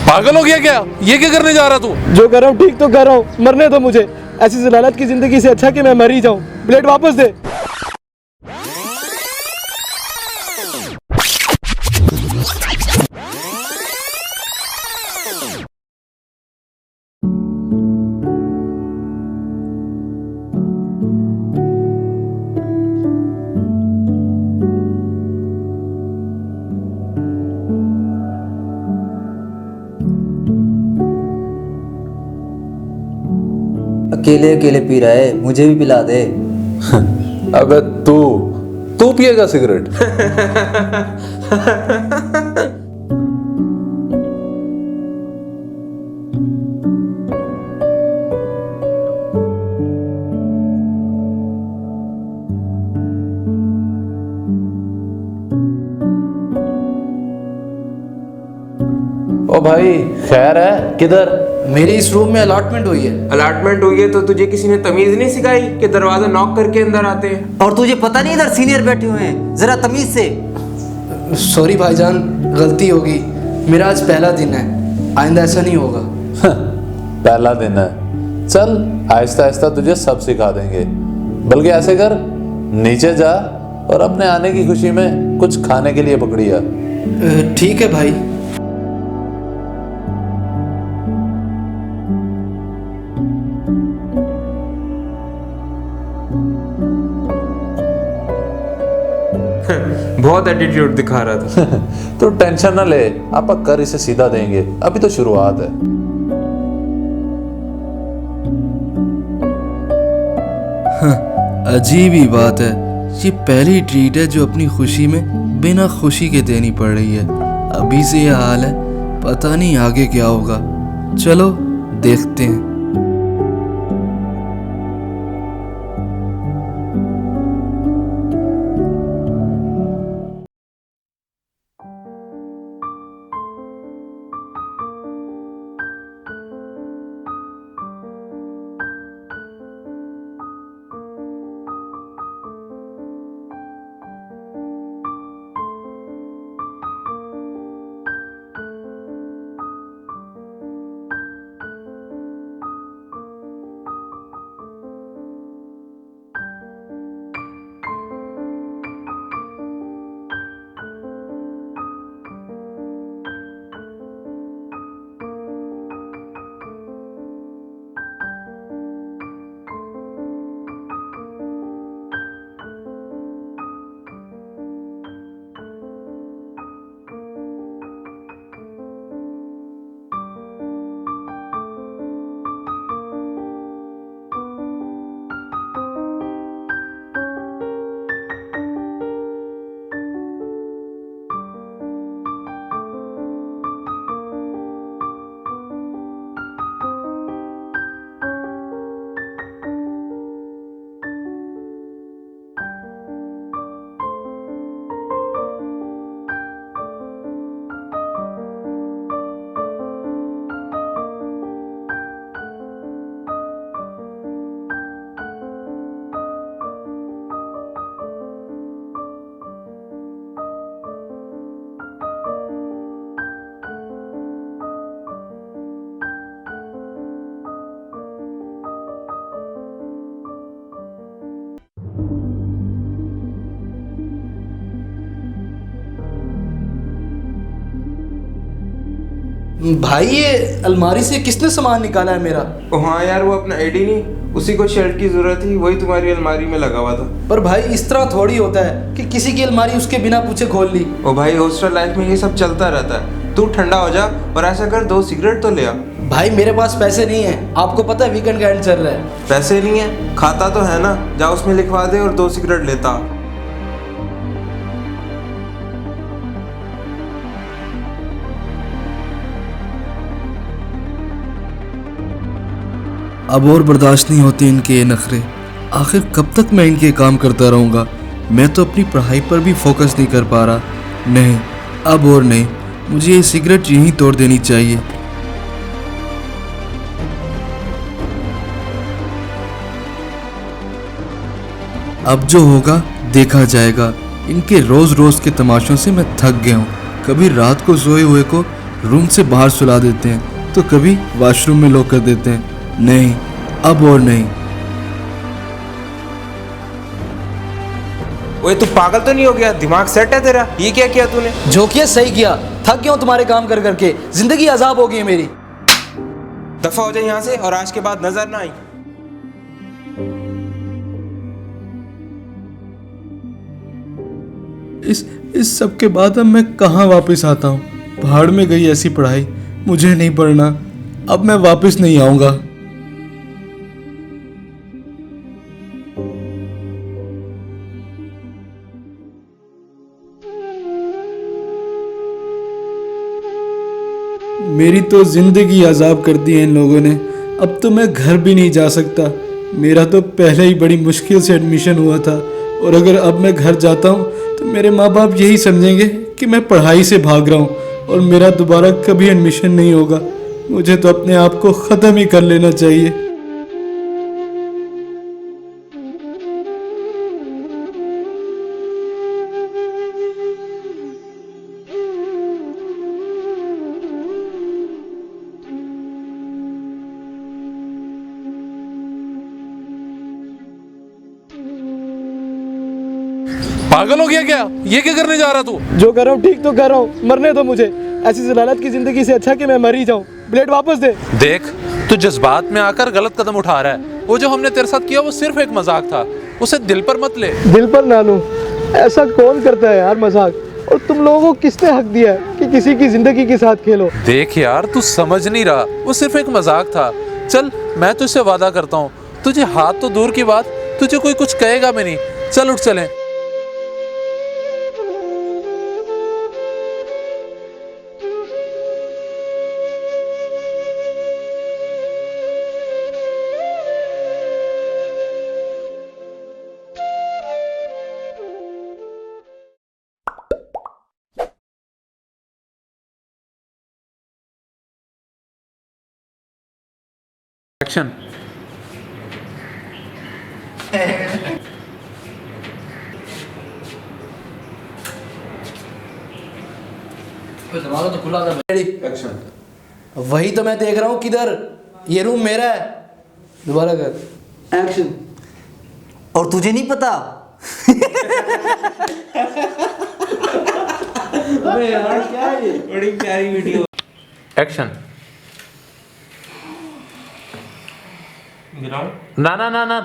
पागल हो गया क्या? ये क्या करने जा रहा तू? जो कर रहा हूँ ठीक तो कर रहा हूँ, मरने दो मुझे। ऐसी जलालत की जिंदगी से अच्छा कि मैं मर ही जाऊँ। ब्लेड वापस दे। अकेले अकेले पी रहा है, मुझे भी पिला दे। अबे तू पिएगा सिगरेट? ओ भाई खैर है, किधर? मेरी इस रूम में अलॉटमेंट हुई है। अलॉटमेंट हुई है तो तुझे किसी ने तमीज नहीं सिखाई कि दरवाजा नॉक करके अंदर आते हैं? और तुझे पता नहीं इधर सीनियर बैठे हुए हैं, जरा तमीज से। सॉरी भाईजान, गलती होगी। मेरा आज पहला दिन है, आइंदा ऐसा नहीं होगा। पहला दिन है, चल आहिस्ता आहिस्ता तुझे सब सिखा देंगे। बल्कि ऐसे कर, नीचे जा और अपने आने की खुशी में कुछ खाने के लिए पकड़िया। ठीक है भाई। बहुत एटीट्यूड दिखा रहा था। तो टेंशन ना ले, आप कर इसे सीधा देंगे, अभी तो शुरुआत है। अजीब ही बात है, ये पहली ट्रीट है जो अपनी खुशी में बिना खुशी के देनी पड़ रही है। अभी से ये हाल है, पता नहीं आगे क्या होगा। चलो देखते हैं। भाई ये अलमारी से किसने सामान निकाला है मेरा? ओ हाँ यार, वो अपना आईडी नहीं, उसी को शर्ट की जरूरत थी, वही तुम्हारी अलमारी में लगा हुआ था। पर भाई इस तरह थोड़ी होता है कि किसी की अलमारी उसके बिना पूछे खोल ली। ओ भाई, हॉस्टल लाइफ में ये सब चलता रहता है। तू ठंडा हो जा और ऐसा कर, 2 सिगरेट तो ले आ। भाई मेरे पास पैसे नहीं है, आपको पता है वीकेंड का एंड चल रहा है। पैसे नहीं है? खाता तो है ना, जा उसमें लिखवा दे और 2 सिगरेट लेता। अब और बर्दाश्त नहीं होते इनके ये नखरे। आखिर कब तक मैं इनके काम करता रहूँगा? मैं तो अपनी पढ़ाई पर भी फोकस नहीं कर पा रहा। नहीं, अब और नहीं, मुझे ये सिगरेट यहीं तोड़ देनी चाहिए। अब जो होगा देखा जाएगा। इनके रोज रोज के तमाशों से मैं थक गया हूँ। कभी रात को सोए हुए को रूम से बाहर सुला देते हैं तो कभी वॉशरूम में लॉक कर देते हैं। नहीं, अब और नहीं। ओए तू पागल तो नहीं हो गया? दिमाग सेट है तेरा? ये क्या किया तूने? जो किया सही किया, थक गया हूँ तुम्हारे काम कर करके, जिंदगी अजाब हो गई है मेरी। दफा हो जाए यहाँ से और आज के बाद नजर ना आई। इस सब के बाद अब मैं कहाँ वापस आता हूँ? पहाड़ में गई ऐसी पढ़ाई, मुझे नहीं पढ़ना। अब मैं वापस नहीं आऊँगा। मेरी तो जिंदगी अजाब कर दी है इन लोगों ने। अब तो मैं घर भी नहीं जा सकता। मेरा तो पहले ही बड़ी मुश्किल से एडमिशन हुआ था, और अगर अब मैं घर जाता हूँ तो मेरे माँ बाप यही समझेंगे कि मैं पढ़ाई से भाग रहा हूँ और मेरा दोबारा कभी एडमिशन नहीं होगा। मुझे तो अपने आप को ख़त्म ही कर लेना चाहिए। पागल हो गया क्या? ये क्या करने जा रहा तू? जो कर रहा हूँ ठीक तो कर रहा हूँ, मरने दो मुझे। ऐसी जलालत की जिंदगी से अच्छा कि मैं मर ही जाऊँ। ब्लेड वापस दे। देख, तू जज्बात में आकर गलत कदम उठा रहा है। वो जो हमने तेरे साथ किया वो सिर्फ एक मजाक था, उसे दिल पर मत ले। दिल पर ना लूं, ऐसा कौन करता है यार मजाक? और तुम लोगों को किसने हक दिया है कि किसी की जिंदगी के साथ खेलो? देख यार, तू समझ नहीं रहा, वो सिर्फ एक मजाक था। चल, मैं तुझसे वादा करता हूँ, तुझे हाथ तो दूर की बात, तुझे कोई कुछ कहेगा भी नहीं। चल उठ चलें। एक्शन। दरवाजा तो खुला था। एक्शन। वही तो मैं देख रहा हूँ, किधर? ये रूम मेरा है। दोबारा कर। एक्शन। और तुझे नहीं पता? अबे यार क्या है ये? बड़ी प्यारी वीडियो। एक्शन। ना ना ना ना